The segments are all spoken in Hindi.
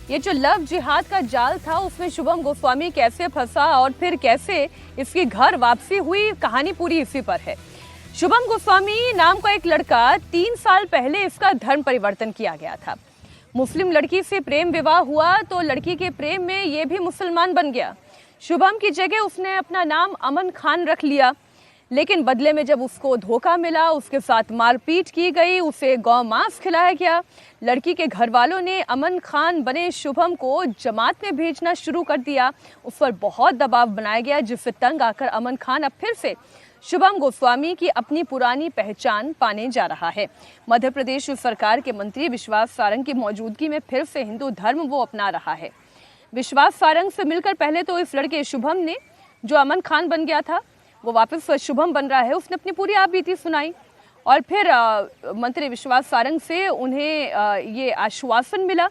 ये जो लव जिहाद का जाल था उसमें शुभम गोस्वामी कैसे फंसा और फिर कैसे इसकी घर वापसी हुई, कहानी पूरी इसी पर है। शुभम गोस्वामी नाम का एक लड़का 3 साल पहले इसका धर्म परिवर्तन किया गया था। मुस्लिम लड़की से प्रेम विवाह हुआ तो लड़की के प्रेम में ये भी मुसलमान बन गया। शुभम की जगह उसने अपना नाम अमन खान रख लिया, लेकिन बदले में जब उसको धोखा मिला, उसके साथ मारपीट की गई, उसे गौ मांस खिलाया गया। लड़की के घर वालों ने अमन खान बने शुभम को जमात में भेजना शुरू कर दिया। उस पर बहुत दबाव बनाया गया, जिससे तंग आकर अमन खान अब फिर से शुभम गोस्वामी की अपनी पुरानी पहचान पाने जा रहा है। मध्य प्रदेश सरकार के मंत्री विश्वास सारंग की मौजूदगी में फिर से हिंदू धर्म वो अपना रहा है। विश्वास सारंग से मिलकर पहले तो इस लड़के शुभम ने, जो अमन खान बन गया था, वो वापस शुभम बन रहा है। उसने अपनी पूरी आप बीती सुनाई और फिर मंत्री विश्वास सारंग से उन्हें ये आश्वासन मिला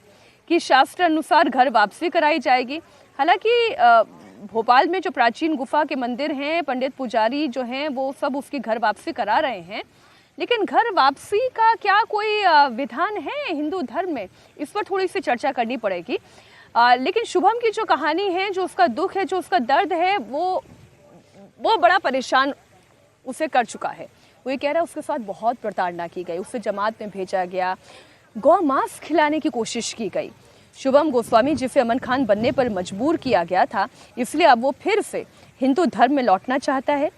कि शास्त्र अनुसार घर वापसी कराई जाएगी। हालांकि भोपाल में जो प्राचीन गुफा के मंदिर हैं, पंडित पुजारी जो हैं वो सब उसकी घर वापसी करा रहे हैं, लेकिन घर वापसी का क्या कोई विधान है हिंदू धर्म में, इस पर थोड़ी सी चर्चा करनी पड़ेगी। लेकिन शुभम की जो कहानी है, जो उसका दुख है, जो उसका दर्द है, वो बड़ा परेशान उसे कर चुका है। वो ये कह रहा है उसके साथ बहुत प्रताड़ना की गई, उसे जमात में भेजा गया, गौ मांस खिलाने की कोशिश की गई। शुभम गोस्वामी, जिसे अमन खान बनने पर मजबूर किया गया था, इसलिए अब वो फिर से हिंदू धर्म में लौटना चाहता है।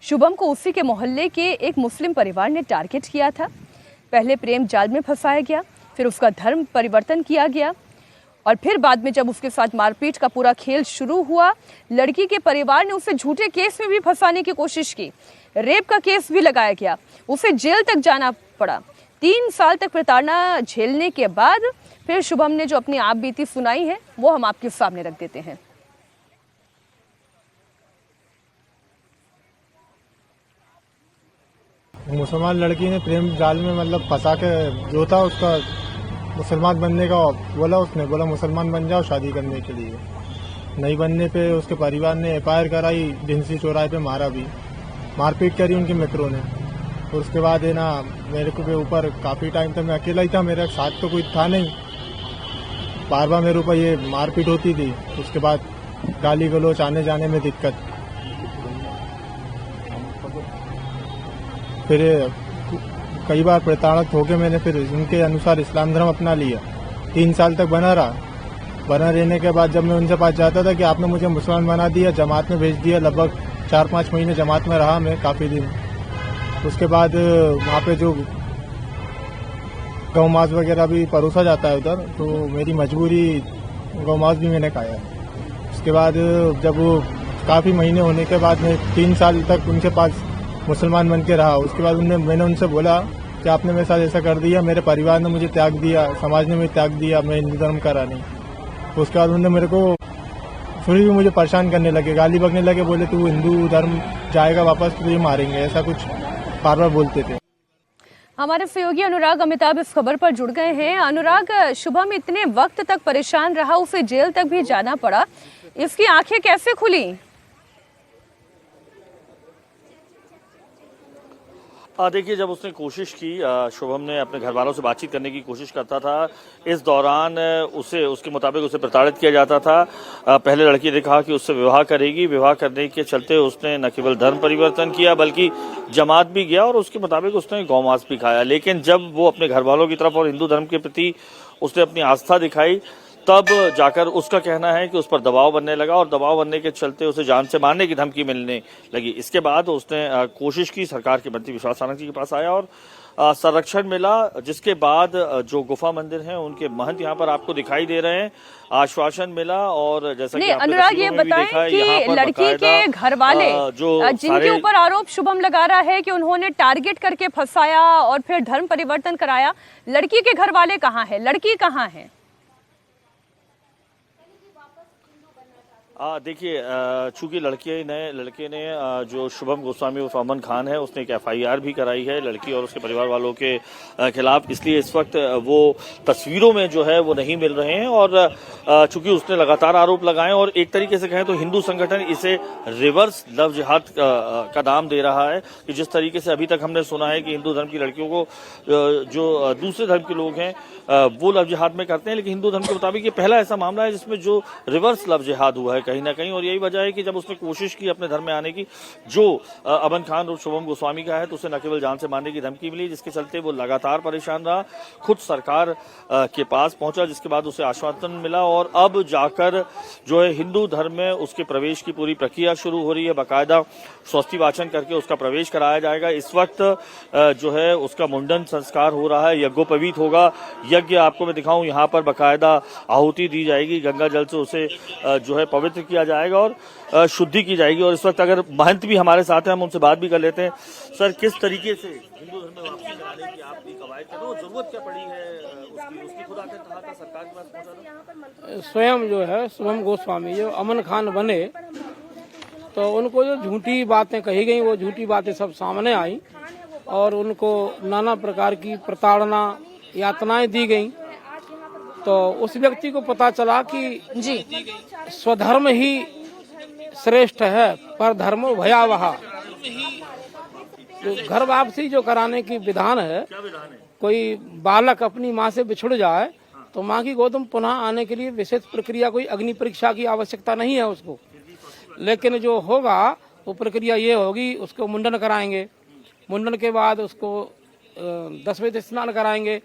शुभम को उसी के मोहल्ले के एक मुस्लिम परिवार ने टारगेट किया था। पहले प्रेम जाल में फंसाया गया, फिर उसका धर्म परिवर्तन किया गया और फिर बाद में जब उसके साथ मारपीट का पूरा खेल शुरू हुआ, लड़की के परिवार ने उसे झूठे केस में भी फंसाने की कोशिश की। रेप का केस भी लगाया गया, उसे जेल तक जाना पड़ा। 3 साल तक प्रताड़ना झेलने के बाद फिर शुभम ने जो अपनी आप बीती सुनाई है, वो हम आपके सामने रख देते हैं। मुसलमान लड़की ने प्रेम जाल में मतलब फंसा के, जो था उसका मुसलमान बनने का बोला, उसने बोला मुसलमान बन जाओ शादी करने के लिए। नहीं बनने पे उसके परिवार ने एफआईआर कराई, जिनसी चौराहे पे मारा भी, मारपीट करी उनके मित्रों ने। और उसके बाद है ना, मेरे को ऊपर काफी टाइम तक मैं अकेला ही था, मेरे साथ तो कोई था नहीं। बार बार मेरे ऊपर ये मारपीट होती थी। उसके बाद गाली गलौच, आने जाने में दिक्कत। फिर कई बार प्रताड़ित होकर मैंने फिर उनके अनुसार इस्लाम धर्म अपना लिया। 3 साल तक बना रहा। बना रहने के बाद जब मैं उनसे पास जाता था कि आपने मुझे मुसलमान बना दिया, जमात में भेज दिया, लगभग 4-5 महीने जमात में रहा मैं काफी दिन। उसके बाद वहाँ पे जो गौ मांस वगैरह भी परोसा जाता है उधर, तो मेरी मजबूरी गौ मांस भी मैंने खाया। उसके बाद जब काफी महीने होने के बाद मैं 3 साल तक उनके पास मुसलमान बन के रहा। उसके बाद मैंने उनसे बोला कि आपने मेरे साथ ऐसा कर दिया, मेरे परिवार ने मुझे त्याग दिया, समाज ने मुझे त्याग दिया, मैं हिंदू धर्म का रहा नहीं। तो उसके बाद उन्होंने मेरे को फिर भी मुझे परेशान करने लगे, गाली बकने लगे, बोले तू हिंदू धर्म जाएगा वापस तो ये मारेंगे, ऐसा कुछ बार बार बोलते थे। हमारे सहयोगी अनुराग अमिताभ इस खबर पर जुड़ गए हैं। अनुराग, शुभम इतने वक्त तक परेशान रहा, उसे जेल तक भी जाना पड़ा, इसकी आंखें कैसे खुली? देखिए, जब उसने कोशिश की, शुभम ने अपने घर वालों से बातचीत करने की कोशिश करता था। इस दौरान उसके मुताबिक उसे प्रताड़ित किया जाता था। पहले लड़की ने कहा कि उससे विवाह करेगी। विवाह करने के चलते उसने न केवल धर्म परिवर्तन किया बल्कि जमात भी गया और उसके मुताबिक उसने गौ मांस भी खाया। लेकिन जब वो अपने घर वालों की तरफ और हिंदू धर्म के प्रति उसने अपनी आस्था दिखाई, तब जाकर उसका कहना है कि उस पर दबाव बनने लगा और दबाव बनने के चलते उसे जान से मारने की धमकी मिलने लगी। इसके बाद उसने कोशिश की, सरकार के मंत्री विश्वास सारंग जी के पास आया और संरक्षण मिला, जिसके बाद जो गुफा मंदिर हैं उनके महंत यहाँ पर आपको दिखाई दे रहे हैं, आश्वासन मिला। और जैसा कि अनुराग, ये बताएं कि लड़की के घर वाले जिनके ऊपर आरोप शुभम लगा रहा है कि उन्होंने टारगेट करके फंसाया और फिर धर्म परिवर्तन कराया, लड़की के घर वाले कहाँ है, लड़की कहाँ है? देखिए, चूंकि लड़के ने जो शुभम गोस्वामी उर्फ अमन खान है, उसने एक एफआईआर भी कराई है लड़की और उसके परिवार वालों के खिलाफ, इसलिए इस वक्त वो तस्वीरों में जो है वो नहीं मिल रहे हैं। और चूंकि उसने लगातार आरोप लगाए और एक तरीके से कहें तो हिंदू संगठन इसे रिवर्स लव जिहाद का नाम दे रहा है कि जिस तरीके से अभी तक हमने सुना है कि हिंदू धर्म की लड़कियों को जो दूसरे धर्म के लोग हैं वो लव जिहाद में करते हैं, लेकिन हिंदू धर्म के मुताबिक ये पहला ऐसा मामला है जिसमें जो रिवर्स लव जिहाद हुआ है कहीं ना कहीं। और यही वजह है कि जब उसने कोशिश की अपने धर्म में आने की, जो अमन खान और शुभम गोस्वामी का है, तो उसे न केवल जान से मारने की धमकी मिली, जिसके चलते वो लगातार परेशान रहा, खुद सरकार के पास पहुंचा, जिसके बाद उसे आश्वासन मिला और अब जाकर जो है हिंदू धर्म में उसके प्रवेश की पूरी प्रक्रिया शुरू हो रही है। बाकायदा स्वस्ति वाचन करके उसका प्रवेश कराया जाएगा। इस वक्त जो है उसका मुंडन संस्कार हो रहा है, यज्ञोपवीत होगा। यज्ञ आपको मैं दिखाऊं, यहाँ पर बाकायदा आहुति दी जाएगी, गंगा जल से उसे जो है पवित्र किया जाएगा और शुद्धि की जाएगी। और इस वक्त अगर महंत भी हमारे साथ हैं, हम उनसे बात भी कर लेते हैं। सर, किस तरीके से हिंदू धर्म में वापसी कराने की आपकी कवायद कर रहे हो, जरूरत क्या पड़ी है उसकी खुद आकर कहा था, सरकार के पास पहुंचा था? स्वयं जो है शुभम गोस्वामी जो अमन खान बने, तो उनको जो झूठी बातें कही गई वो झूठी बातें सब सामने आई और उनको नाना प्रकार की प्रताड़ना यातनाएं दी गई। तो उस व्यक्ति को पता चला कि जी स्वधर्म ही श्रेष्ठ है, पर धर्मो भयावह। जो घर वापसी जो कराने की विधान है, कोई बालक अपनी माँ से बिछुड़ जाए तो माँ की गोद में पुनः आने के लिए विशेष प्रक्रिया, कोई अग्नि परीक्षा की आवश्यकता नहीं है उसको। लेकिन जो होगा वो प्रक्रिया ये होगी, उसको मुंडन कराएंगे, मुंडन के बाद उसको 10 बजे स्नान कराएंगे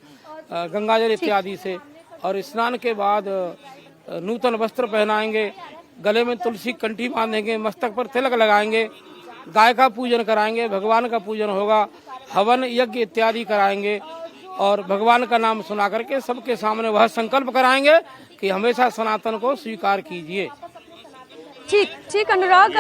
गंगाजल इत्यादि से, और स्नान के बाद नूतन वस्त्र पहनाएंगे, गले में तुलसी कंठी बांधेंगे, मस्तक पर तिलक लगाएंगे, गाय का पूजन कराएंगे, भगवान का पूजन होगा, हवन यज्ञ इत्यादि कराएंगे और भगवान का नाम सुना करके सबके सामने वह संकल्प कराएंगे कि हमेशा सनातन को स्वीकार कीजिए। ठीक अनुराग,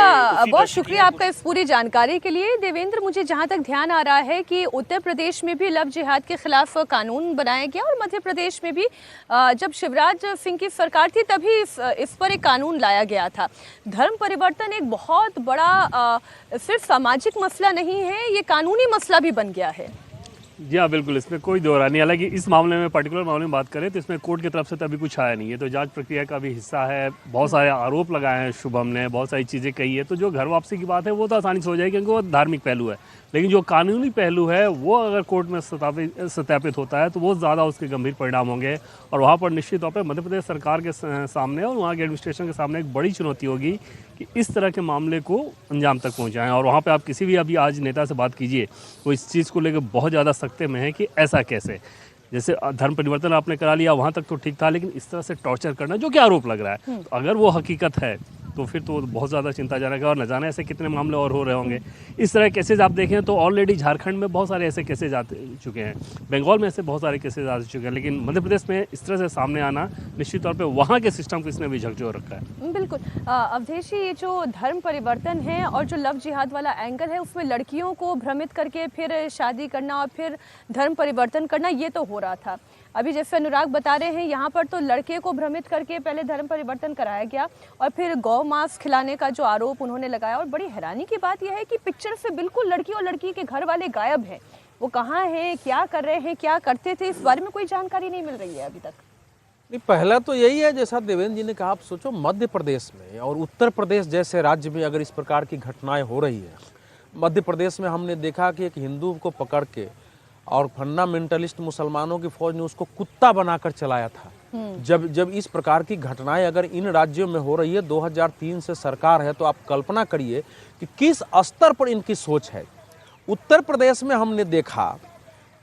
बहुत शुक्रिया आपका इस पूरी जानकारी के लिए। देवेंद्र, मुझे जहां तक ध्यान आ रहा है कि उत्तर प्रदेश में भी लव जिहाद के खिलाफ कानून बनाया गया और मध्य प्रदेश में भी जब शिवराज सिंह की सरकार थी तभी इस पर एक कानून लाया गया था। धर्म परिवर्तन एक बहुत बड़ा सिर्फ सामाजिक मसला नहीं है, ये कानूनी मसला भी बन गया है। जी हाँ, बिल्कुल, इसमें कोई दो राय नहीं। हालांकि इस मामले में, पर्टिकुलर मामले में बात करें तो इसमें कोर्ट की तरफ से तो अभी कुछ आया नहीं है, तो जांच प्रक्रिया का भी हिस्सा है। बहुत सारे आरोप लगाए हैं शुभम ने, बहुत सारी चीज़ें कही है, तो जो घर वापसी की बात है वो तो आसानी से हो जाएगी क्योंकि वो धार्मिक पहलू है। लेकिन जो कानूनी पहलू है वो अगर कोर्ट में सत्यापित होता है तो वो ज़्यादा उसके गंभीर परिणाम होंगे और वहाँ पर निश्चित तौर पर मध्य प्रदेश सरकार के सामने और वहाँ के एडमिनिस्ट्रेशन के सामने एक बड़ी चुनौती होगी कि इस तरह के मामले को अंजाम तक पहुँचाएँ। और वहाँ पर आप किसी भी अभी आज नेता से बात कीजिए, वो इस चीज़ को लेकर बहुत ज़्यादा सख्ते में है कि ऐसा कैसे, जैसे धर्म परिवर्तन आपने करा लिया वहाँ तक तो ठीक था, लेकिन इस तरह से टॉर्चर करना जो कि आरोप लग रहा है, तो अगर वो हकीकत है तो फिर तो बहुत ज़्यादा चिंताजनक है और न जाने ऐसे कितने मामले और हो रहे होंगे। इस तरह केसेज आप देखें तो ऑलरेडी झारखंड में बहुत सारे ऐसे केसेज आ चुके हैं, बंगाल में ऐसे बहुत सारे केसेज आ चुके हैं, लेकिन मध्य प्रदेश में इस तरह से सामने आना निश्चित तौर पे वहाँ के सिस्टम को इसने भी झकझोर रखा है। बिल्कुल अवधेश जी, ये जो धर्म परिवर्तन है और जो लव जिहाद वाला एंगल है उसमें लड़कियों को भ्रमित करके फिर शादी करना और फिर धर्म परिवर्तन करना, ये तो हो रहा था। अभी जैसे अनुराग बता रहे हैं, यहाँ पर तो लड़के को भ्रमित करके पहले धर्म परिवर्तन कराया गया और फिर गौ मांस खिलाने का जो आरोप उन्होंने लगाया। और बड़ी हैरानी की बात यह है कि पिक्चर से बिल्कुल लड़की और लड़की के घर वाले गायब हैं। वो कहाँ हैं, क्या कर रहे हैं, क्या करते थे, इस बारे में कोई जानकारी नहीं मिल रही है अभी तक। नहीं, पहला तो यही है, जैसा देवेंद्र जी ने कहा, आप सोचो मध्य प्रदेश में और उत्तर प्रदेश जैसे राज्य में अगर इस प्रकार की घटनाएं हो रही है। मध्य प्रदेश में हमने देखा कि एक हिंदू को पकड़ के और फंडामेंटलिस्ट मुसलमानों की फौज ने उसको कुत्ता बनाकर चलाया था। जब इस प्रकार की घटनाएं अगर इन राज्यों में हो रही है, 2003 से सरकार है, तो आप कल्पना करिए कि किस स्तर पर इनकी सोच है। उत्तर प्रदेश में हमने देखा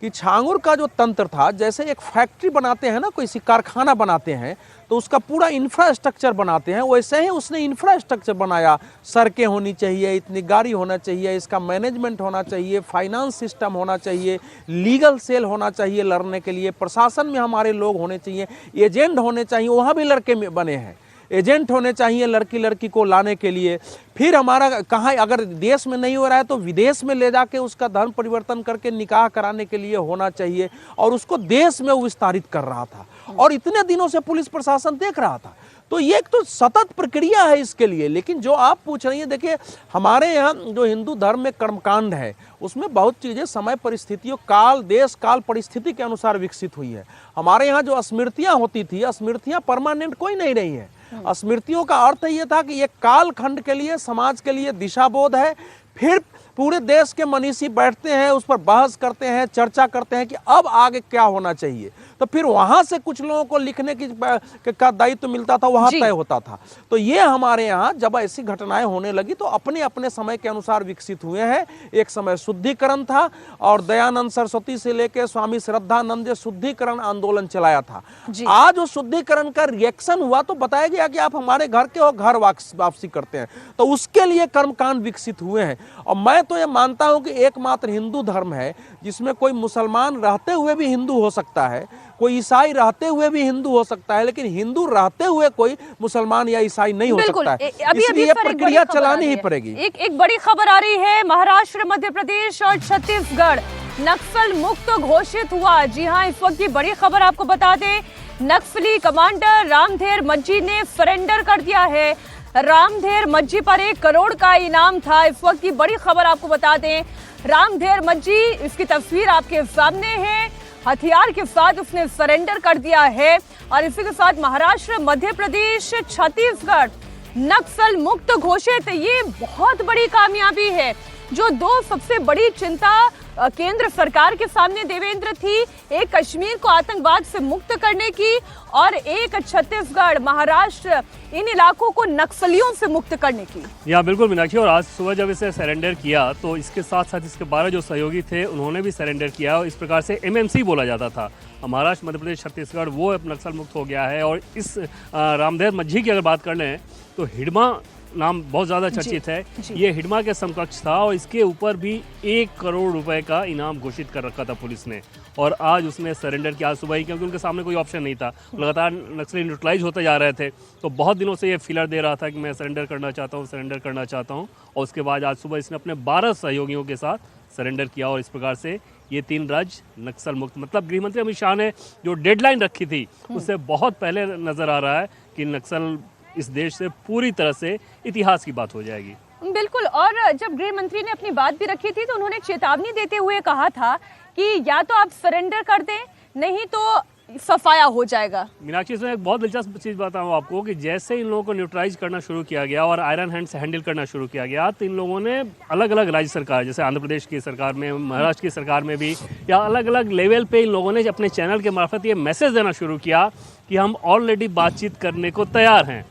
कि छांगुर का जो तंत्र था, जैसे एक फैक्ट्री बनाते हैं ना, कोई सी कारखाना बनाते हैं तो उसका पूरा इंफ्रास्ट्रक्चर बनाते हैं, वैसे ही उसने इंफ्रास्ट्रक्चर बनाया। सड़कें होनी चाहिए, इतनी गाड़ी होना चाहिए, इसका मैनेजमेंट होना चाहिए, फाइनेंस सिस्टम होना चाहिए, लीगल सेल होना चाहिए लड़ने के लिए, प्रशासन में हमारे लोग होने चाहिए, एजेंट होने चाहिए, वहाँ भी लड़के बने हैं, एजेंट होने चाहिए लड़की को लाने के लिए। फिर हमारा कहाँ, अगर देश में नहीं हो रहा है तो विदेश में ले जाके उसका धर्म परिवर्तन करके निकाह कराने के लिए होना चाहिए, और उसको देश में विस्तारित कर रहा था। और इतने दिनों से पुलिस प्रशासन देख रहा था। तो ये एक तो सतत प्रक्रिया है इसके लिए। लेकिन जो आप पूछ रही हैं, देखिए हमारे यहाँ जो हिंदू धर्म में कर्मकांड है उसमें बहुत चीज़ें समय परिस्थितियों काल देश काल परिस्थिति के अनुसार विकसित हुई है। हमारे यहाँ जो स्मृतियाँ होती थी, स्मृतियाँ परमानेंट कोई नहीं रही है। स्मृतियों का अर्थ ये था कि ये काल खंड के लिए, समाज के लिए दिशाबोध है। फिर पूरे देश के मनीषी बैठते हैं, उस पर बहस करते हैं, चर्चा करते हैं कि अब आगे क्या होना चाहिए। तो फिर वहां से कुछ लोगों को लिखने का दायित्व मिलता था, वहां तय होता था। तो ये हमारे यहाँ जब ऐसी घटनाएं होने लगी तो अपने अपने समय के अनुसार विकसित हुए हैं। एक समय शुद्धिकरण था और दयानंद सरस्वती से लेकर स्वामी श्रद्धानंद ने शुद्धिकरण आंदोलन चलाया था। आज उस शुद्धिकरण का रिएक्शन हुआ तो बताया गया कि आप हमारे घर के हो, घर वापसी करते हैं। तो उसके लिए कर्मकांड विकसित हुए हैं। और मैं तो ये मानता हूं कि एकमात्र हिंदू धर्म है जिसमें कोई मुसलमान रहते हुए भी हिंदू हो सकता है, कोई ईसाई रहते हुए भी हिंदू हो सकता है, लेकिन हिंदू रहते हुए कोई मुसलमान या ईसाई नहीं हो सकता है। इसलिए ये प्रक्रिया चलानी ही पड़ेगी। एक बड़ी खबर आ रही है, महाराष्ट्र, मध्य प्रदेश और छत्तीसगढ़ नक्सल मुक्त घोषित हुआ। जी हाँ, इस वक्त की बड़ी खबर आपको बता दें, नक्सली कमांडर रामधेर मज्जी ने सरेंडर कर दिया है। रामधेर मज्जी पर 1 करोड़ का इनाम था। इस वक्त की बड़ी खबर आपको बता दें, रामधेर मज्जी, इसकी तस्वीर आपके सामने है, हथियार के साथ उसने सरेंडर कर दिया है। और इसी के साथ महाराष्ट्र, मध्य प्रदेश, छत्तीसगढ़ नक्सल मुक्त घोषित। ये बहुत बड़ी कामयाबी है। जो 2 सबसे बड़ी चिंता केंद्र सरकार के सामने देवेंद्र थी, एक कश्मीर को आतंकवाद से मुक्त करने की और एक छत्तीसगढ़, महाराष्ट्र, इन इलाकों को नक्सलियों से मुक्त करने की। या बिल्कुल मीनाक्षी, और आज सुबह जब इसे सरेंडर किया तो इसके साथ साथ इसके 12 जो सहयोगी थे उन्होंने भी सरेंडर किया। और इस प्रकार से MMC बोला जाता था, महाराष्ट्र, मध्य प्रदेश, छत्तीसगढ़, वो अब नक्सल मुक्त हो गया है। और इस रामधेर मज्जी की अगर बात कर लें तो हिडमा नाम बहुत ज़्यादा चर्चित है। ये हिडमा के समकक्ष था और इसके ऊपर भी 1 करोड़ रुपए का इनाम घोषित कर रखा था पुलिस ने। और आज उसने सरेंडर किया सुबह ही, क्योंकि उनके सामने कोई ऑप्शन नहीं था। लगातार नक्सली न्यूट्रलाइज होते जा रहे थे, तो बहुत दिनों से ये फिलर दे रहा था कि मैं सरेंडर करना चाहता हूँ, सरेंडर करना चाहता हूँ। और उसके बाद आज सुबह इसने अपने 12 सहयोगियों के साथ सरेंडर किया। और इस प्रकार से ये 3 राज्य नक्सल मुक्त, मतलब गृहमंत्री अमित शाह ने जो डेडलाइन रखी थी उससे बहुत पहले नजर आ रहा है कि नक्सल इस देश से पूरी तरह से इतिहास की बात हो जाएगी। बिल्कुल। और जब गृह मंत्री ने अपनी बात भी रखी थी तो उन्होंने चेतावनी देते हुए कहा था कि या तो आप सरेंडर कर दें, नहीं तो सफाया हो जाएगा। मीनाक्षी, इसमें एक बहुत दिलचस्प चीज़ बताऊँ आपको कि जैसे इन लोगों को न्यूट्रलाइज करना शुरू किया गया और आयरन हैंड से हैंडल करना शुरू किया गया, तो इन लोगों ने अलग अलग राज्य सरकार, जैसे आंध्र प्रदेश की सरकार में, महाराष्ट्र की सरकार में भी, या अलग अलग लेवल पे इन लोगों ने अपने चैनल के मार्फत ये मैसेज देना शुरू किया कि हम ऑलरेडी बातचीत करने को तैयार हैं।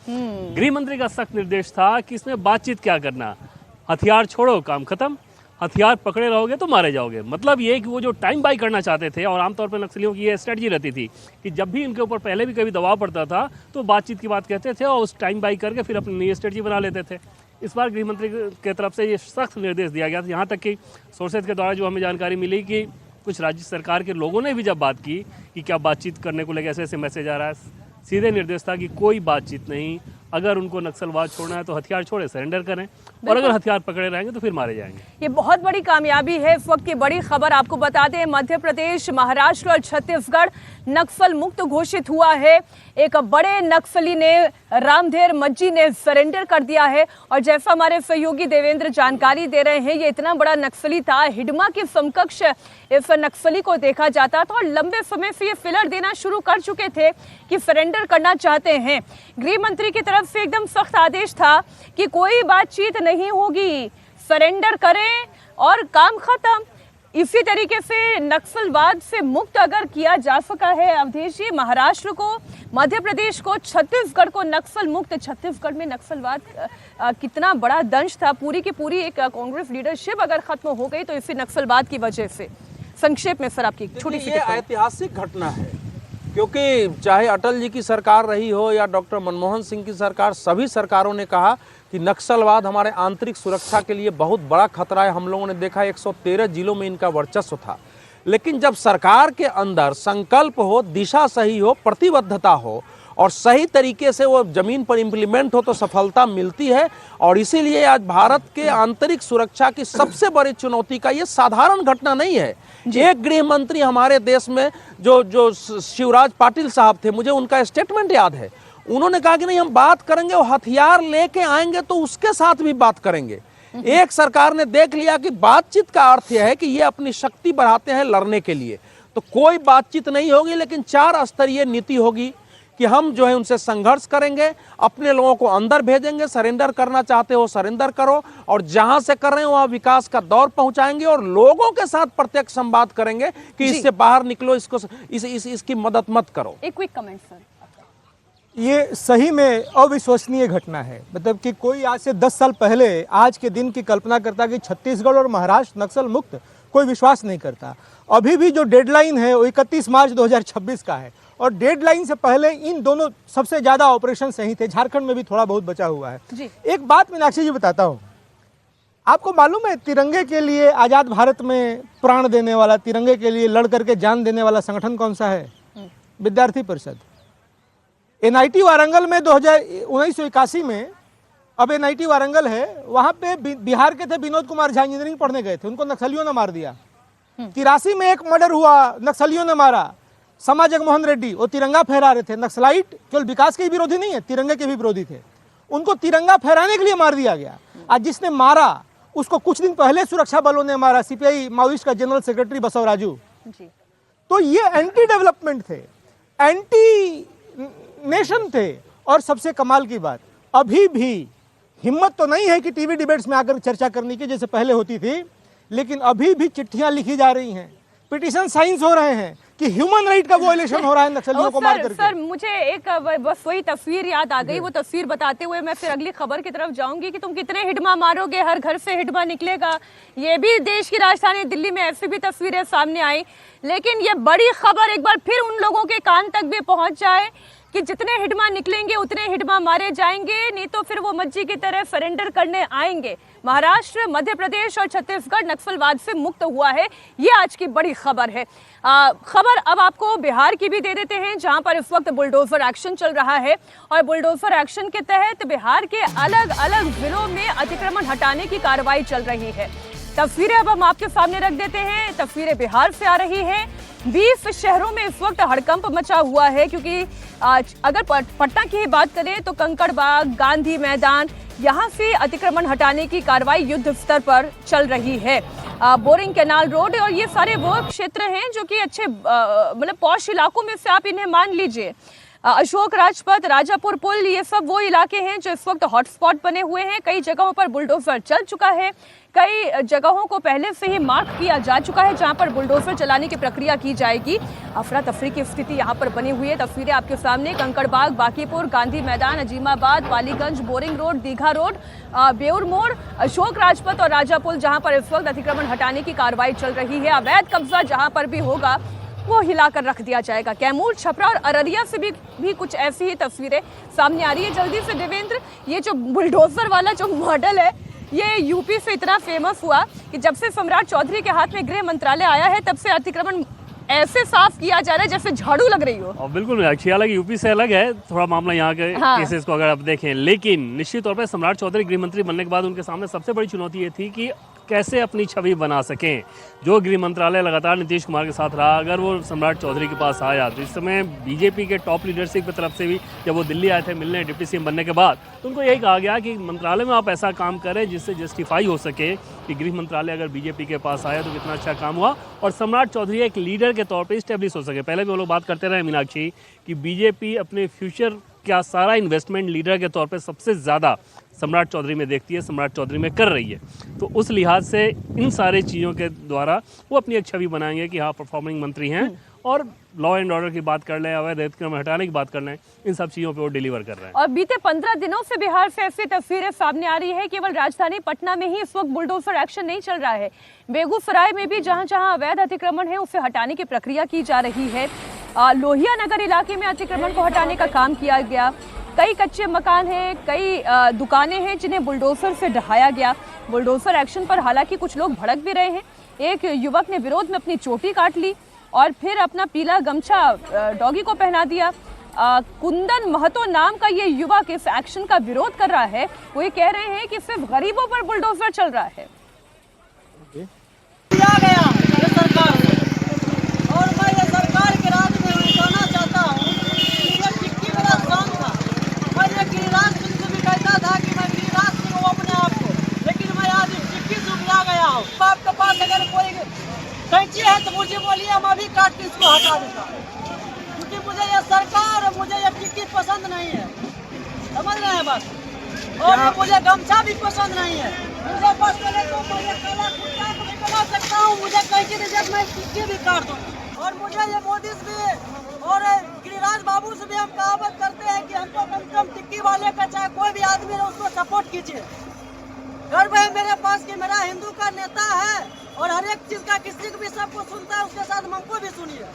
गृह मंत्री का सख्त निर्देश था कि इसमें बातचीत क्या करना, हथियार छोड़ो, काम खत्म, हथियार पकड़े रहोगे तो मारे जाओगे। मतलब ये कि वो जो टाइम बाई करना चाहते थे, और आमतौर पर नक्सलियों की ये स्ट्रेटजी रहती थी कि जब भी इनके ऊपर पहले भी कभी दबाव पड़ता था तो बातचीत की बात कहते थे और उस टाइम बाई करके फिर अपनी नई स्ट्रेटजी बना लेते थे। इस बार गृह मंत्री की तरफ से ये सख्त निर्देश दिया गया था। यहाँ तक कि सोर्सेज के द्वारा जो हमें जानकारी मिली कि कुछ राज्य सरकार के लोगों ने भी जब बात की कि क्या बातचीत करने को लेकर ऐसे ऐसे मैसेज आ रहा है, सीधे निर्देश था कि कोई बातचीत नहीं, अगर उनको नक्सलवाद छोड़ना है तो हथियार छोड़े, सरेंडर करें, और अगर हथियार पकड़े रहेंगे तो फिर मारे जाएंगे। ये बहुत बड़ी कामयाबी है। इस वक्त की बड़ी खबर आपको बता दें, मध्य प्रदेश, महाराष्ट्र और छत्तीसगढ़ नक्सल मुक्त घोषित हुआ है। एक बड़े नक्सली ने, रामधेर मज्जी ने सरेंडर कर दिया है। और जैसा हमारे सहयोगी देवेंद्र जानकारी दे रहे हैं, ये इतना बड़ा नक्सली था, हिडमा के समकक्ष इस नक्सली को देखा जाता था और लंबे समय से ये फिलर देना शुरू कर चुके थे कि सरेंडर करना चाहते हैं। गृह मंत्री की तरफ से एकदम सख्त आदेश था कि कोई बातचीत नहीं होगी, सरेंडर करें और काम खत्म। इसी तरीके से नक्सलवाद से मुक्त अगर किया जा सका है अवधेश जी, महाराष्ट्र को, मध्य प्रदेश को, छत्तीसगढ़ को नक्सल मुक्त। छत्तीसगढ़ में नक्सलवाद कितना बड़ा दंश था, पूरी की पूरी एक कांग्रेस लीडरशिप अगर खत्म हो गई तो इसी नक्सलवाद की वजह से। संक्षेप में सर आपकी छोटी सी। ये ऐतिहासिक घटना है, क्योंकि चाहे अटल जी की सरकार रही हो या डॉक्टर मनमोहन सिंह की सरकार, सभी सरकारों ने कहा कि नक्सलवाद हमारे आंतरिक सुरक्षा के लिए बहुत बड़ा खतरा है। हम लोगों ने देखा 113 जिलों में इनका वर्चस्व था। लेकिन जब सरकार के अंदर संकल्प हो, दिशा सही हो, प्रतिबद्धता हो और सही तरीके से वो जमीन पर इम्प्लीमेंट हो तो सफलता मिलती है। और इसीलिए आज भारत के आंतरिक सुरक्षा की सबसे बड़ी चुनौती का ये साधारण घटना नहीं है। एक गृह मंत्री हमारे देश में जो शिवराज पाटिल साहब थे, मुझे उनका स्टेटमेंट याद है, उन्होंने कहा कि नहीं हम बात करेंगे, वो हथियार लेके आएंगे तो उसके साथ भी बात करेंगे। एक सरकार ने देख लिया कि बातचीत का अर्थ यह है कि ये अपनी शक्ति बढ़ाते हैं लड़ने के लिए, तो कोई बातचीत नहीं होगी, लेकिन 4 स्तरीय नीति होगी कि हम जो है उनसे संघर्ष करेंगे, अपने लोगों को अंदर भेजेंगे, सरेंडर करना चाहते हो सरेंडर करो, और जहां से कर रहे हो वहां विकास का दौर पहुंचाएंगे और लोगों के साथ प्रत्यक्ष संवाद करेंगे कि इससे बाहर निकलो, इसकी मदद मत करो। एक क्विक कमेंट सर। ये सही में अविश्वसनीय घटना है। मतलब कि कोई आज से 10 साल पहले आज के दिन की कल्पना करता कि छत्तीसगढ़ और महाराष्ट्र नक्सल मुक्त, कोई विश्वास नहीं करता। अभी भी जो डेडलाइन है वो 31 मार्च 2026 का है, और डेडलाइन से पहले इन दोनों सबसे ज़्यादा ऑपरेशन सही थे। झारखंड में भी थोड़ा बहुत बचा हुआ है जी। एक बात मीनाक्षी जी बताता हूँ, आपको मालूम है तिरंगे के लिए आज़ाद भारत में प्राण देने वाला, तिरंगे के लिए लड़ करके जान देने वाला संगठन कौन सा है? विद्यार्थी परिषद। NIT वारंगल में 1981 में, अब NIT वारंगल है, वहाँ पे बिहार के थे विनोद कुमार झा, इंजीनियरिंग पढ़ने गए थे, उनको नक्सलियों ने मार दिया। 83 में एक मर्डर हुआ, नक्सलियों ने मारा, समा जगमोहन रेड्डी, वो तिरंगा फहरा रहे थे। नक्सलाइट केवल विकास के ही विरोधी नहीं है, तिरंगे के भी विरोधी थे, उनको तिरंगा फहराने के लिए मार दिया गया। आज जिसने मारा उसको कुछ दिन पहले सुरक्षा बलों ने मारा, CPI माओइस्ट का जनरल सेक्रेटरी बसवराजू। तो ये एंटी डेवलपमेंट थे, एंटी नेशन थे। और सबसे कमाल की बात, अभी भी हिम्मत तो नहीं है कि टीवी डिबेट्स में आकर चर्चा करने की जैसे पहले होती थी, लेकिन अभी भी चिट्ठियां लिखी जा रही हैं, पिटीशन साइंस हो रहे हैं कि ह्यूमन राइट का वॉयलेशन हो रहा है नक्सलियों को मार करके। सर मुझे एक बस वही तस्वीर याद आ गई, वो तस्वीर बताते हुए मैं फिर अगली खबर की तरफ जाऊंगी कि तुम कितने हिडमा मारोगे, हर घर से हिडमा निकलेगा। ये भी देश की राजधानी दिल्ली में ऐसी भी तस्वीरें सामने आई। लेकिन ये बड़ी खबर एक बार फिर उन लोगों के कान तक भी पहुंच जाए कि जितने हिडमा निकलेंगे उतने हिडमा मारे जाएंगे, नहीं तो फिर वो मज्जी की तरह सरेंडर करने आएंगे। महाराष्ट्र, मध्य प्रदेश और छत्तीसगढ़ नक्सलवाद से मुक्त हुआ है, ये आज की बड़ी खबर है। खबर अब आपको बिहार की भी दे देते हैं, जहां पर इस वक्त बुलडोजर एक्शन चल रहा है, और बुलडोजर एक्शन के तहत बिहार के अलग अलग जिलों में अतिक्रमण हटाने की कार्रवाई चल रही है। तस्वीरें अब हम आपके सामने रख देते हैं। तस्वीरें बिहार से आ रही है। 20 शहरों में इस वक्त हड़कंप मचा हुआ है, क्योंकि आज अगर पटना की ही बात करें तो कंकड़बाग, गांधी मैदान, यहाँ से अतिक्रमण हटाने की कार्रवाई युद्ध स्तर पर चल रही है। बोरिंग कैनाल रोड और ये सारे वो क्षेत्र हैं जो कि अच्छे मतलब पॉश इलाकों में से आप इन्हें मान लीजिए। अशोक राजपथ, राजापुर पुल, ये सब वो इलाके हैं जो इस वक्त हॉटस्पॉट बने हुए हैं। कई जगहों पर बुलडोजर चल चुका है, कई जगहों को पहले से ही मार्क किया जा चुका है जहां पर बुलडोजर चलाने की प्रक्रिया की जाएगी। अफरा तफरी की स्थिति यहां पर बनी हुई है। तस्वीरें आपके सामने, कंकड़बाग, बांकीपुर, गांधी मैदान, Azimabad, Paliganj, boring road, Digha road, Beur मोड़, अशोक राजपथ और राजापुल, जहां पर इस वक्त अतिक्रमण हटाने की कार्रवाई चल रही है। अवैध कब्जा जहां पर भी होगा वो हिलाकर रख दिया जाएगा। कैमूर, छपरा और अररिया से भी कुछ ऐसी ही तस्वीरें सामने आ रही है। जल्दी से देवेंद्र, ये जो बुलडोजर वाला जो मॉडल है ये यूपी से इतना फेमस हुआ कि जब से सम्राट चौधरी के हाथ में गृह मंत्रालय आया है तब से अतिक्रमण ऐसे साफ किया जा रहा है जैसे झाड़ू लग रही हो। और बिल्कुल, हालांकि यूपी से अलग है थोड़ा मामला यहाँ के केसेस को अगर आप देखें, लेकिन निश्चित तौर पर सम्राट चौधरी गृह मंत्री बनने के बाद उनके सामने सबसे बड़ी चुनौती ये थी कि कैसे अपनी छवि बना सकें। जो गृह मंत्रालय लगातार नीतीश कुमार के साथ रहा, अगर वो सम्राट चौधरी के पास आया तो इस समय बीजेपी के टॉप लीडरशिप की तरफ से भी जब वो दिल्ली आए थे मिलने डिप्टी सीएम बनने के बाद, तो उनको यही कहा गया कि मंत्रालय में आप ऐसा काम करें जिससे जस्टिफाई हो सके कि गृह मंत्रालय अगर बीजेपी के पास आया तो कितना अच्छा काम हुआ और सम्राट चौधरी एक लीडर के तौर पर स्टेब्लिश हो सके। पहले भी वो लोग बात करते रहे मीनाक्षी कि बीजेपी अपने फ्यूचर का सारा इन्वेस्टमेंट लीडर के तौर पे सबसे ज़्यादा सम्राट चौधरी में देखती है, सम्राट चौधरी में कर रही है। तो उस लिहाज से इन सारे चीज़ों के द्वारा वो अपनी एक छवि बनाएंगे कि हाँ परफॉर्मिंग मंत्री हैं, और लॉ एंड ऑर्डर की बात कर लें, अवैध अतिक्रमण हटाने की बात कर लें, इन सब चीज़ों पे वो डिलीवर कर रहे हैं। और बीते 15 दिनों से बिहार से ऐसी तस्वीरें सामने आ रही है। केवल राजधानी पटना में ही इस वक्त बुलडोजर एक्शन नहीं चल रहा है, बेगूसराय में भी जहां जहां अवैध अतिक्रमण है उसे हटाने की प्रक्रिया की जा रही है। लोहिया नगर इलाके में अतिक्रमण को हटाने का काम किया गया। कई कच्चे मकान हैं, कई दुकानें हैं जिन्हें बुलडोजर से ढहाया गया। बुलडोजर एक्शन पर हालांकि कुछ लोग भड़क भी रहे हैं। एक युवक ने विरोध में अपनी चोटी काट ली और फिर अपना पीला गमछा डॉगी को पहना दिया। कुंदन महतो नाम का ये युवक इस एक्शन का विरोध कर रहा है। वो ये कह रहे हैं कि सिर्फ गरीबों पर बुलडोजर चल रहा है। किया गया ये सरकार से, और मैं ये सरकार के राज में कहना चाहता हूँ कि ये टिक्की मेरा सॉन्ग था। मैं ये गिरिराज सिंह से भी कहता था कि मैं गिरिराज सिंह हूँ अपने आप को, लेकिन मैं आज इस टिक्की से उबला गया हूँ। आपके पास अगर कोई कैंची है तो मुझे बोलिए, हम अभी काट के इसको हटा देता, क्योंकि मुझे ये सरकार, मुझे ये टिक्की पसंद नहीं है, समझ रहे हैं बात। और मुझे गमछा भी पसंद नहीं है। मुझे बस चले तो मैं ये काला कुत्ता को भी बना सकता हूँ, मुझे कैंची दीजिए मैं टिक्की भी काट दूँ। और मुझे ये मोदी से भी और गिरिराज बाबू से भी हम कहावत करते हैं कि हमको कम से कम टिक्की वाले का चाहे कोई भी आदमी है उसको सपोर्ट कीजिए। गर्व है मेरे पास कि मेरा हिंदू का नेता है और हर एक चीज का किसी को भी सबको सुनता है, उसके साथ हमको भी सुनिए।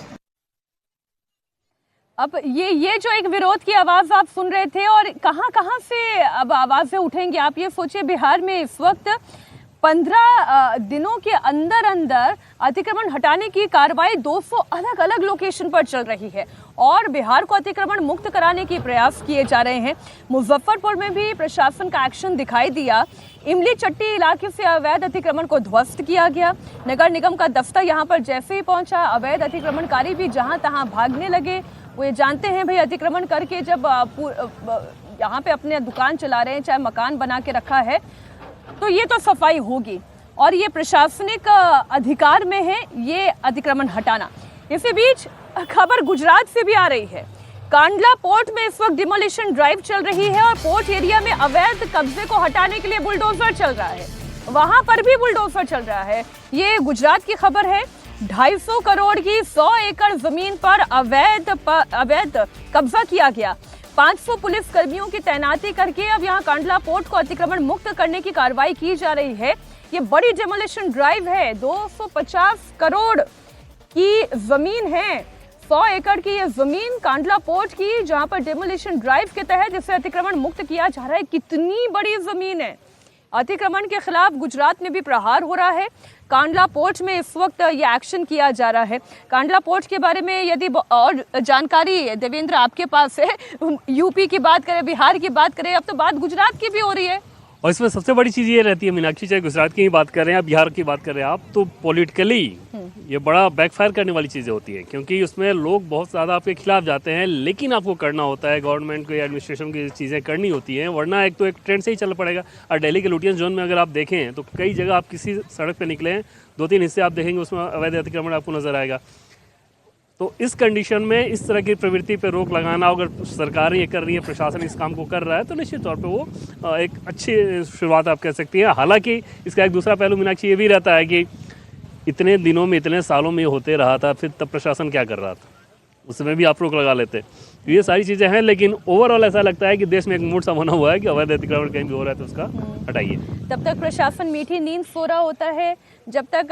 अब ये जो एक विरोध की आवाज आप सुन रहे थे, और कहां से अब आवाजें उठेंगी आप ये सोचिए। बिहार में इस वक्त 15 दिनों के अंदर अंदर अतिक्रमण हटाने की कार्रवाई 200 अलग अलग लोकेशन पर चल रही है और बिहार को अतिक्रमण मुक्त कराने के प्रयास किए जा रहे हैं। मुजफ्फरपुर में भी प्रशासन का एक्शन दिखाई दिया। इमली चट्टी इलाके से अवैध अतिक्रमण को ध्वस्त किया गया। नगर निगम का दफ्तर यहां पर जैसे ही पहुंचा, अवैध अतिक्रमणकारी भी जहां तहां भागने लगे। वो ये जानते हैं भाई अतिक्रमण करके जब यहाँ पे अपने दुकान चला रहे हैं, चाहे मकान बना के रखा है, तो ये तो सफाई होगी और ये प्रशासनिक अधिकार में है ये अतिक्रमण हटाना। इसी बीच खबर गुजरात से भी आ रही है। कांडला पोर्ट में इस वक्त डिमोलिशन ड्राइव चल रही है और पोर्ट एरिया में अवैध कब्जे को हटाने के लिए बुलडोजर चल रहा है। वहां पर भी बुलडोजर चल रहा है। ये गुजरात की खबर है। 250 करोड़ की 100 एकड़ जमीन पर अवैध कब्जा किया गया। 500 पुलिस कर्मियों की तैनाती करके अब यहाँ कांडला पोर्ट को अतिक्रमण मुक्त करने की कार्रवाई की जा रही है। ये बड़ी डेमोलिशन ड्राइव है। 250 करोड़ की जमीन है, 100 एकड़ की ये जमीन कांडला पोर्ट की, जहां पर डेमोलिशन ड्राइव के तहत इसे अतिक्रमण मुक्त किया जा रहा है। कितनी बड़ी जमीन है। अतिक्रमण के खिलाफ गुजरात में भी प्रहार हो रहा है। कांडला पोर्ट में इस वक्त ये एक्शन किया जा रहा है। कांडला पोर्ट के बारे में यदि और जानकारी देवेंद्र आपके पास है, यूपी की बात करें, बिहार की बात करें, अब तो बात गुजरात की भी हो रही है। और इसमें सबसे बड़ी चीज़ ये रहती है मीनाक्षी, चाहे गुजरात की ही बात कर रहे हैं या बिहार की बात कर रहे हैं आप, तो पॉलिटिकली ये बड़ा बैकफायर करने वाली चीज़ें होती हैं, क्योंकि उसमें लोग बहुत ज़्यादा आपके खिलाफ जाते हैं, लेकिन आपको करना होता है, गवर्नमेंट को या एडमिनिस्ट्रेशन की चीज़ें करनी होती हैं, वरना एक तो एक ट्रेंड से ही चल पड़ेगा। और दिल्ली के लुटियन जोन में अगर आप देखें तो कई जगह आप किसी सड़क पर निकले हैं, 2-3 हिस्से आप देखेंगे उसमें अवैध अतिक्रमण आपको नजर आएगा। तो इस कंडीशन में इस तरह की प्रवृत्ति पर रोक लगाना, अगर सरकारें ये कर रही है, प्रशासन इस काम को कर रहा है, तो निश्चित तौर पे वो एक अच्छी शुरुआत आप कह सकती हैं। हालांकि इसका एक दूसरा पहलू मीनाक्षी ये भी रहता है कि इतने दिनों में, इतने सालों में ये होते रहा था, फिर तब प्रशासन क्या कर रहा था, उसमें भी आप रोक लगा लेते। तो ये सारी चीज़ें हैं, लेकिन ओवरऑल ऐसा लगता है कि देश में एक मूड सा बना हुआ है कि अवैध अतिक्रमण कहीं भी हो रहा है तो उसका हटाइए। तब तक प्रशासन मीठी नींद सो रहा होता है, जब तक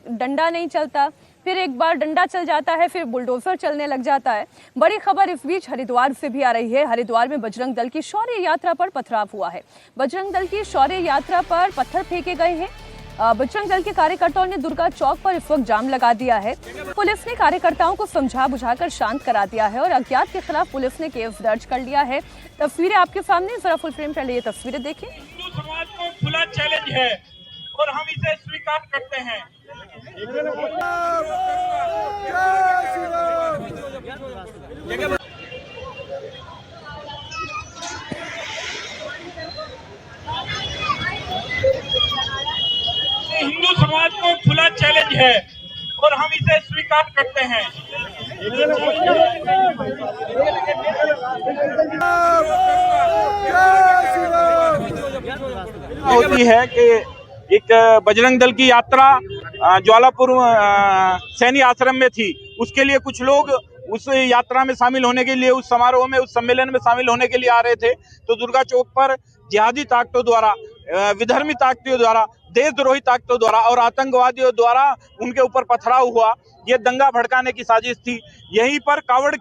डंडा नहीं चलता। फिर एक बार डंडा चल जाता है, फिर बुलडोजर चलने लग जाता है। बड़ी खबर इस बीच हरिद्वार से भी आ रही है। हरिद्वार में बजरंग दल की शौर्य यात्रा पर पथराव हुआ है। बजरंग दल की शौर्य यात्रा पर पत्थर फेंके गए हैं। बजरंग दल के कार्यकर्ताओं ने दुर्गा चौक पर इस वक्त जाम लगा दिया है। पुलिस ने कार्यकर्ताओं को समझा बुझाकर शांत करा दिया है और अज्ञात के खिलाफ पुलिस ने केस दर्ज कर लिया है। तस्वीरें आपके सामने, जरा फुल फ्रेम पहले ये तस्वीरें देखें। हिंदू समाज को खुला चैलेंज है और हम इसे स्वीकार करते हैं। हिंदू समाज को खुला चैलेंज है और हम इसे स्वीकार करते हैं। होती है कि एक बजरंग दल की यात्रा ज्वालापुर सैनी आश्रम में थी, उसके लिए कुछ लोग उस यात्रा में शामिल होने के लिए, उस समारोह में, उस सम्मेलन में शामिल होने के लिए आ रहे थे, तो दुर्गा चौक पर जिहादी ताकतों द्वारा, विधर्मी ताकतों द्वारा, देशद्रोही ताकतों द्वारा और आतंकवादियों द्वारा उनके ऊपर पथराव हुआ। ये दंगा भड़काने की साजिश थी। यहीं पर कावड़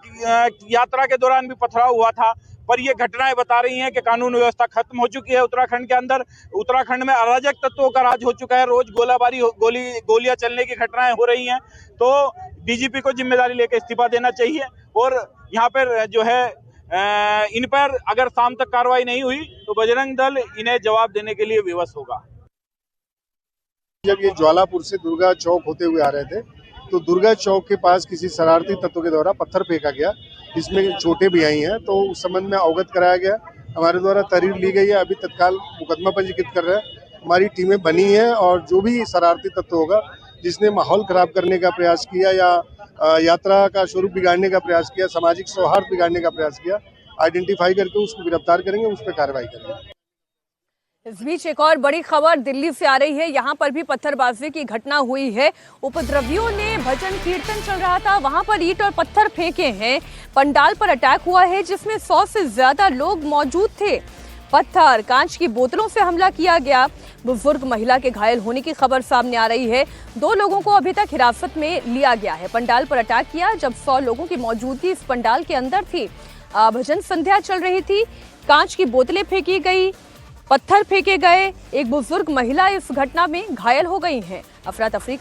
यात्रा के दौरान भी पथराव हुआ था। पर ये घटनाएं बता रही हैं कि कानून व्यवस्था खत्म हो चुकी है उत्तराखंड के अंदर। उत्तराखंड में अराजक तत्वों का राज हो चुका है। रोज गोलाबारी, गोलियां चलने की घटनाएं हो रही हैं। तो डीजीपी को जिम्मेदारी लेकर इस्तीफा देना चाहिए और यहाँ पर जो है इन पर अगर शाम तक कार्रवाई नहीं हुई तो बजरंग दल इन्हें जवाब देने के लिए विवश होगा। जब ये ज्वालापुर से दुर्गा चौक होते हुए आ रहे थे तो दुर्गा चौक के पास किसी शरारती तत्व के द्वारा पत्थर फेंका गया, जिसमें चोटें भी आई हैं। तो उस संबंध में अवगत कराया गया, हमारे द्वारा तहरीर ली गई है। अभी तत्काल मुकदमा पंजीकृत कर रहे हैं, हमारी टीमें बनी हैं और जो भी शरारती तत्व होगा जिसने माहौल खराब करने का प्रयास किया या यात्रा का स्वरूप बिगाड़ने का प्रयास किया, सामाजिक सौहार्द बिगाड़ने का प्रयास किया, आइडेंटिफाई करके उसको गिरफ्तार करेंगे, उस पर कार्रवाई करेंगे। इस बीच एक और बड़ी खबर दिल्ली से आ रही है। यहाँ पर भी पत्थरबाजी की घटना हुई है। उपद्रवियों ने भजन कीर्तन चल रहा था, वहां पर ईंट और पत्थर फेंके हैं। पंडाल पर अटैक हुआ है जिसमें 100 से ज्यादा लोग मौजूद थे। पत्थर, कांच की बोतलों से हमला किया गया। बुजुर्ग महिला के घायल होने की खबर सामने आ रही है। 2 लोगों को अभी तक हिरासत में लिया गया है। पंडाल पर अटैक किया जब 100 लोगों की मौजूदगी इस पंडाल के अंदर थी। भजन संध्या चल रही थी। कांच की बोतलें फेंकी गई, पत्थर फेंके गए। एक बुजुर्ग महिला इस घटना में घायल हो गई हैं। अफरा तफरी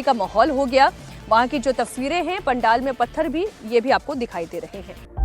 का माहौल हो गया। वहां की जो तस्वीरें हैं पंडाल में पत्थर भी, ये भी आपको दिखाई दे रहे हैं।